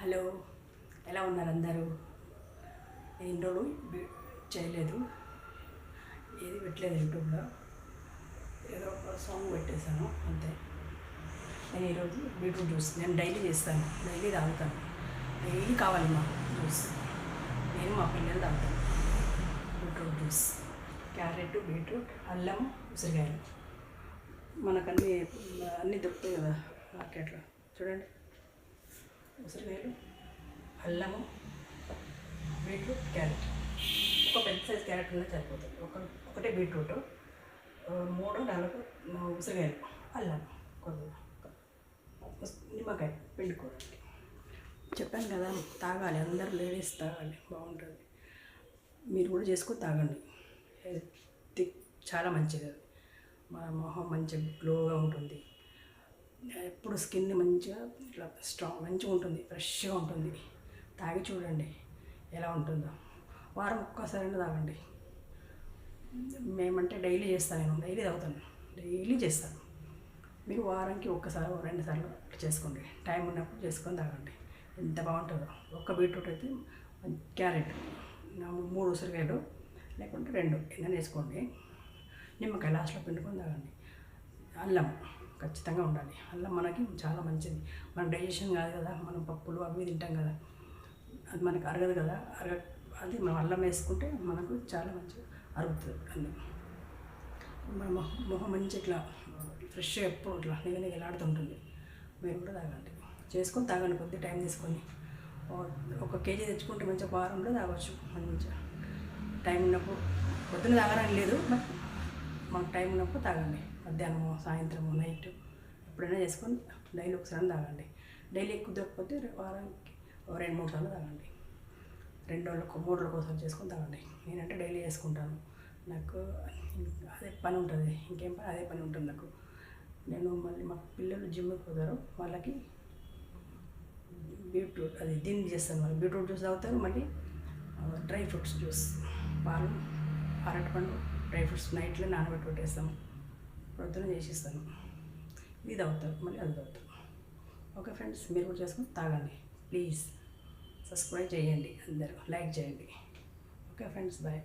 Hello, ఎలా ఉన్నారు అందరూ? నేను రోజు చేయలేదు, ఏది పెట్టలేదు యూట్యూబ్లో, ఏదో ఒక సాంగ్ పెట్టేశాను అంతే. నేను ఈరోజు బీట్రూట్ జ్యూస్ నేను డైలీ చేస్తాను, డైలీ తాగుతాను, డైలీ కావాలి మాకు జ్యూస్. నేను మా పిల్లలు తాగుతాను బీట్రూట్ జ్యూస్. క్యారెట్, బీట్రూట్, అల్లం, ఉసిరికాయలు మనకు అన్నీ దొరుకుతాయి కదా మార్కెట్లో. చూడండి, ఉసిరికాయలు, అల్లము, బీట్రూట్, క్యారెట్. ఒక పెద్ద సైజ్ క్యారెట్ ఉన్నా సరిపోతుంది. ఒకటే బీట్రూట్, 3-4 ఉసిరికాయలు, అల్లం, కొద్దిగా నిమ్మకాయ పిండుకోవాలి. చెప్పాను కదా, తాగాలి, అందరూ లేడీస్ తాగాలి, బాగుంటుంది. మీరు కూడా చేసుకొని తాగండి, చాలా మంచిది. మన మొహం మంచిగా గ్లోగా ఉంటుంది, ఎప్పుడు స్కిన్ మంచిగా ఇట్లా మంచిగా ఉంటుంది, ఫ్రెష్గా ఉంటుంది. తాగి చూడండి ఎలా ఉంటుందో. వారం ఒక్కసారైనా తాగండి. మేమంటే డైలీ చేస్తాను, నేను డైలీ తాగుతాను, డైలీ చేస్తాను. మీరు వారానికి ఒక్కసారి 2 సార్లు చేసుకోండి, టైం ఉన్నప్పుడు చేసుకొని తాగండి. ఎంత బాగుంటుందో. ఒక్క బీట్రూట్ అయితే, క్యారెట్ 3 ఉసిరికాయలు లేకుంటే 2 ఎన్నైనా వేసుకోండి. నిమ్మకాయ లాస్ట్లో పిండుకొని తాగండి. అల్లం ఖచ్చితంగా ఉండాలి. అల్లం మనకి చాలా మంచిది. మన డైజెషన్ కాదు కదా, మనం పప్పులు అవి తింటాం కదా, అది మనకు అరగదు కదా. అది మనం అల్లం వేసుకుంటే మనకు చాలా మంచిగా అరుగుతుంది. అల్లం మన మొహం మంచి ఇట్లా ఫ్రెష్గా ఎప్పుడు ఇట్లా నిగనిగలాడుతుంటుంది. మీరు కూడా తాగండి, చేసుకొని తాగండి. కొద్ది టైం తీసుకొని 1 కేజీ తెచ్చుకుంటే మంచిగా వారంలో తాగొచ్చు. మంచిగా టైం ఉన్నప్పుడు, పొద్దున్న తాగడానికి లేదు, బట్ మాకు టైం ఉన్నప్పుడు తాగండి. మధ్యాహ్నము, సాయంత్రము, నైట్ ఎప్పుడైనా చేసుకొని డైలీ ఒకసారి తాగండి. డైలీ ఎక్కువ దొరకకపోతే వారానికి 2-3 సార్లు తాగండి. 2 రోజులకు 3 రోజులకు ఒకసారి చేసుకొని తాగండి. నేనంటే డైలీ చేసుకుంటాను, నాకు అదే పని ఉంటుంది, ఇంకేం పని, అదే పని ఉంటుంది నాకు. నేను మళ్ళీ మా పిల్లలు జిమ్కి పోతారు, వాళ్ళకి బీట్రూట్ అది దీన్ని చేస్తాను. వాళ్ళు బీట్రూట్ జ్యూస్ తాగుతారు, మళ్ళీ డ్రై ఫ్రూట్స్ జ్యూస్, పాలు, అరటిపండు, డ్రై ఫ్రూట్స్ నైట్లో నానబెట్టి పెట్టేస్తాము, పొద్దున చేసిస్తాను. ఇది తాగుతారు, మళ్ళీ అది తాగుతారు. ఓకే ఫ్రెండ్స్, మీరు కూడా చేసుకొని తాగండి. ప్లీజ్ సబ్స్క్రైబ్ చేయండి, అందరూ లైక్ చేయండి. Okay friends, bye.